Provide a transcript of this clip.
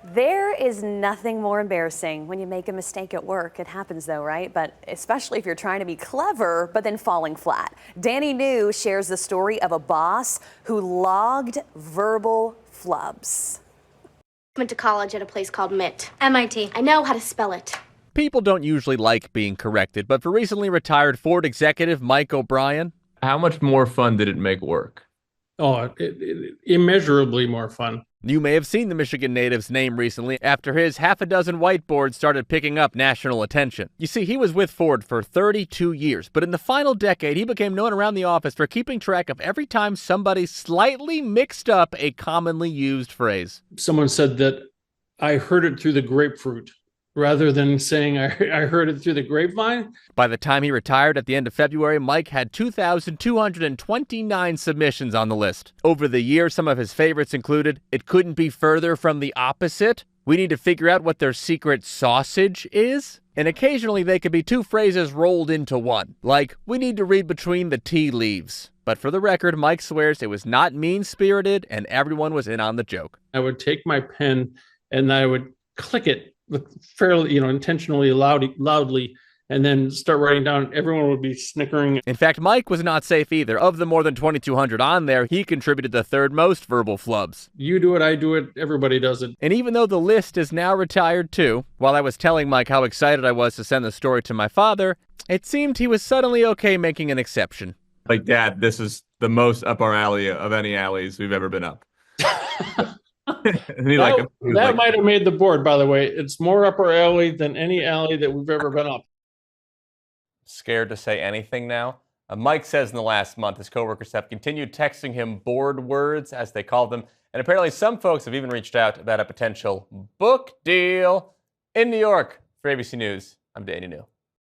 There is nothing more embarrassing when you make a mistake at work. It happens though, right? But especially if you're trying to be clever, but then falling flat. Danny New shares the story of a boss who logged verbal flubs. Went to college at a place called MIT. I know how to spell it. People don't usually like being corrected, but for recently retired Ford executive Mike O'Brien, how much more fun did it make work? Oh, immeasurably more fun. You may have seen the Michigan native's name recently after his half a dozen whiteboards started picking up national attention. You see, he was with Ford for 32 years, but in the final decade, he became known around the office for keeping track of every time somebody slightly mixed up a commonly used phrase. Someone said that I heard it through the grapefruit, rather than saying I heard it through the grapevine. By the time he retired at the end of February, Mike had 2,229 submissions on the list. Over the years, some of his favorites included, "It couldn't be further from the opposite," "We need to figure out what their secret sausage is," and occasionally they could be two phrases rolled into one, like, "We need to read between the tea leaves." But for the record, Mike swears it was not mean-spirited and everyone was in on the joke. I would take my pen and I would click it fairly, intentionally loudly, and then start writing down. Everyone would be snickering. In fact, Mike was not safe either. Of the more than 2,200 on there, he contributed the third most verbal flubs. You do it, I do it, everybody does it. And even though the list is now retired too, while I was telling Mike how excited I was to send the story to my father, it seemed he was suddenly okay making an exception. Like, Dad, this is the most up our alley of any alleys we've ever been up. That might have made the board, by the way. It's more up our alley than any alley that we've ever been up. Scared to say anything now? Mike says in the last month his coworkers have continued texting him board words, as they call them, and apparently some folks have even reached out about a potential book deal. In New York, for ABC News, I'm Danny New.